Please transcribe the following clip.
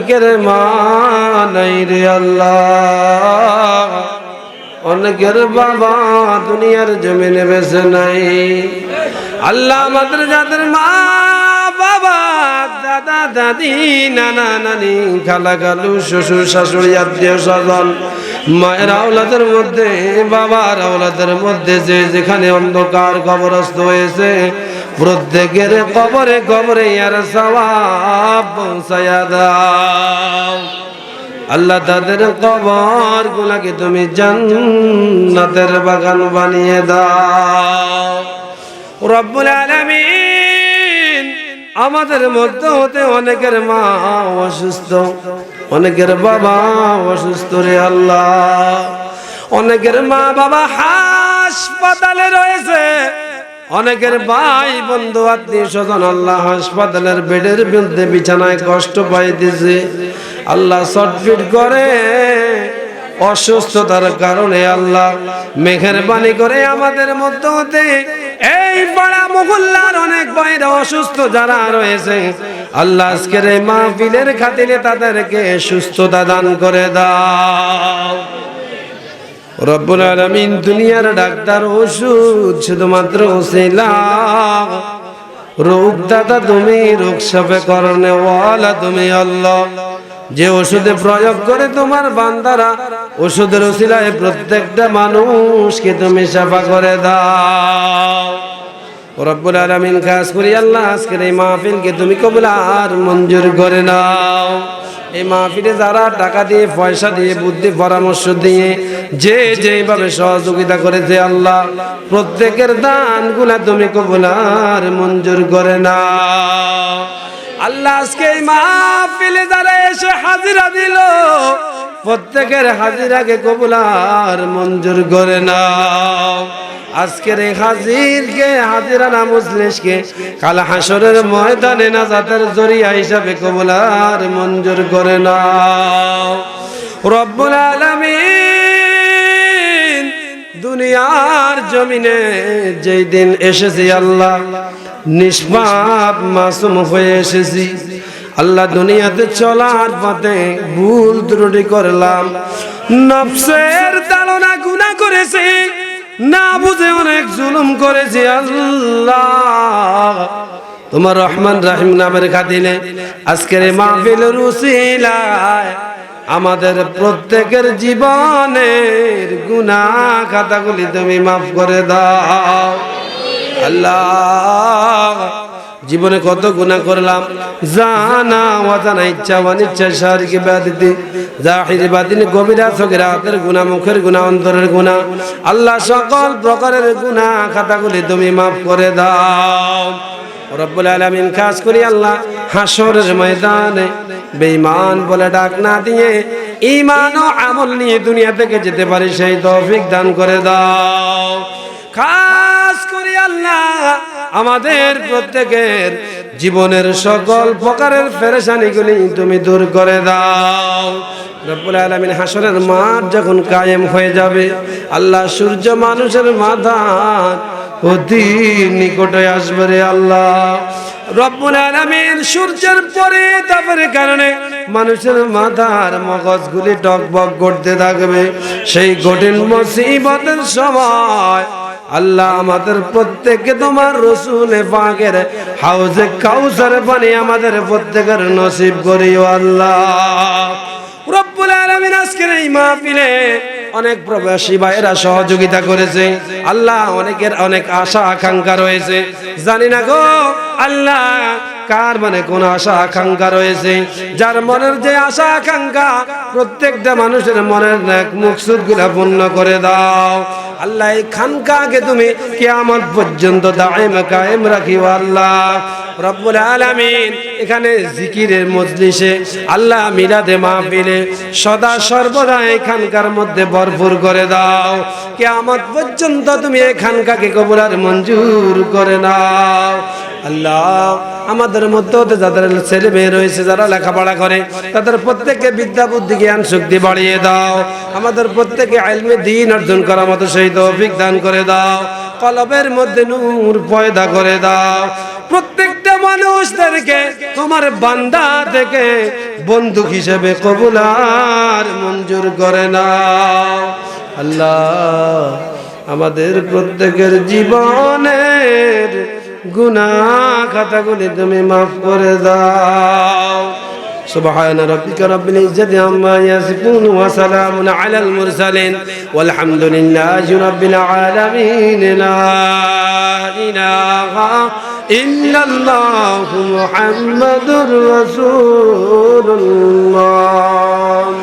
অনেকের মা নাই রে আল্লাহ, অনেকের বাবা দুনিয়ার জমিনে বেঁচে নাই। আল্লাহ আমাদের যাদের মা বাবা, দাদা দাদি, নানা নানি, খালা খালু, শ্বশুর শাশুড়ি, আত্মীয় স্বজন, মায়ের আওলাদের মধ্যে, বাবার আওলাদের মধ্যে যে যেখানে অন্ধকার কবরস্থ হয়েছে, প্রত্যেকের কবরে কবরে আর সওয়াব পৌঁছায়া দাও। আল্লাহ তাদের কবর গুলাকে তুমি জান্নাতের বাগান বানিয়ে দাও। রব্বুল আলামিন, আমাদের মধ্যে হতে অনেকের মা অসুস্থ, অনেকের বাবা অসুস্থ রে আল্লাহ, অনেকের মা বাবা হাসপাতালে রয়েছে, অনেকের ভাই বন্ধু আত্মীয় স্বজন আল্লাহ হাসপাতালের বেডের মধ্যে বিছানায় কষ্ট পাইতেছে। আল্লাহ চটফিট করে অসুস্থতার কারণে আল্লাহ মেহেরবানি করে আমাদের মধ্যে হতে এই পাড়া মহল্লার অনেক ভাইরা অসুস্থ যারা রয়েছে, আল্লাহ আজকের এই মাহফিলের খাতিরে তাদেরকে সুস্থতা দান করে দাও। রব্বুল আলামিন, দুনিয়ার ডাক্তার ওষুধ শুধুমাত্র ওসিলা, রোগ দাতা তুমি, রোগ সাফে করনে ওয়ালা তুমি আল্লাহ। যে ওষুধে প্রয়োগ করে তোমার বান্দারা, ওষুধের ওসিলায় প্রত্যেকটা মানুষকে তুমি শাফা করে দাও। রব্বুল আলামিন, খাস করে আল্লাহ আজকের এই মাহফিলকে তুমি কবুল আর মঞ্জুর করে নাও। এই মাহফিলে যারা টাকা দিয়ে, পয়সা দিয়ে, বুদ্ধি পরামর্শ দিয়ে যে যেভাবে সহযোগিতা করেছে আল্লাহ প্রত্যেকের দানগুলা তুমি কবুল আর মঞ্জুর করে নাও। আল্লাহ আজকে এই মাহফিলে যারা এসে হাজিরা দিল, প্রত্যেকের হাজিরাকে কবুল আর মঞ্জুর করে নাও। আজকের এই হাজিরকে, হাজিরা না মুজলিসকে কাল হাসরের ময়দানে নাজাতের জরিয়া হিসাবে কবুল আর মঞ্জুর করে নাও। রব্বুল আলামিন, দুনিয়ার জমিনে যেই দিন এসেছি আল্লাহ নিষ্পাপ মাসুম হয়ে এসেছি আল্লাহ, দুনিয়াতে চলার পথে ভুল ত্রুটি করলাম, নফসের তাড়না গুনাহ করেছি, না বুঝে অনেক জুলুম করেছি আল্লাহ। তোমার রহমান রহিম নামের খাতিরে আজকের এই মাহফিলের উসিলায় আমাদের প্রত্যেকের জীবনের গুনাহ খাতাগুলি তুমি মাফ করে দাও আল্লাহ। জীবনে কত গুনাহ করলাম, জানা অজানা, ইচ্ছা অনিচ্ছা, শারীরিক ব্যাধি, জাহিরি বাতিনি, গভীরা সগীরা, হাতের গুনাহ, মুখের গুনাহ, অন্তরের গুনাহ, আল্লাহ সকল প্রকারের গুনাহ খাতাগুলি তুমি মাফ করে দাও। রব্বুল আলামিন, খাস করি আল্লাহ হাসরের ময়দানে বেঈমান বলে ডাক না দিয়ে ঈমান ও আমল নিয়ে দুনিয়া থেকে যেতে পারি সেই তৌফিক দান করে দাও। খাস করি আল্লাহ আমাদের প্রত্যেকের জীবনের সকল প্রকারের পেরেশানিগুলি তুমি দূর করে দাও। রব্বুল আলামিন, হাসরের মাঠ যখন কায়েম হয়ে যাবে আল্লাহ, সূর্য মানুষের মাথার অতি নিকটে আসবে রে আল্লাহ। রব্বুল আলামিন, সূর্যের পরে তাপের কারণে মানুষের মাথার মগজগুলি টকবক করতে থাকবে। সেই কঠিন মুসিবতের সময় আল্লাহ আমাদের প্রত্যেককে তোমার রাসূল পাকের হাউজে কাউসার পানি আমাদের প্রত্যেকের নসিব করিও আল্লাহ। রব্বুল আলামিন, আজকের এই মাহফিলে অনেক প্রবাসী ভাইয়েরা সহযোগিতা করেছে আল্লাহ, অনেকের অনেক আশা আকাঙ্ক্ষা রয়েছে, জানি না গো আল্লাহ কার মনে কোন আশা আকাঙ্ক্ষা রয়েছে। যার মনের যে আশা আকাঙ্ক্ষা প্রত্যেকটা মানুষের মনের নেক মুকসুদ গুলা পূর্ণ করে দাও আল্লাহ। এই খানকাকে তুমি কিয়ামত পর্যন্ত দায়েম কায়েম রাখিও আল্লাহ। রব্বুল আলামিন, এখানে জিকিরের মজলিসে আল্লাহ মিলাদে মাহফিলে সদা সর্বদা এই খানকার মধ্যে ভরপুর করে দাও। কিয়ামত পর্যন্ত তুমি এই খানকাকে কবুল আর মঞ্জুর করে নাও আল্লাহ। আমাদের মধ্যে যাদের ছেলে মেয়ে রয়েছে, যারা লেখাপড়া করে, তাদের প্রত্যেককে বিদ্যা বুদ্ধি জ্ঞান শক্তি বাড়িয়ে দাও। আমাদের প্রত্যেকে ইলমে দ্বীন অর্জন করার মতো সেই তৌফিক দান করে দাও। কলবের মধ্যে নূর পয়দা করে দাও। প্রত্যেকটা মানুষদেরকে তোমার বান্দা থেকে বন্দুক হিসেবে কবুল আর মঞ্জুর করে না। আল্লাহ আমাদের প্রত্যেকের জীবনের গুনাহ খাতাগুলি তুমি মাফ করে দাও। سبحان ربك رب العزة عما يصفون وسلام على المرسلين والحمد لله رب العالمين. لا إله إلا الله محمد رسول الله.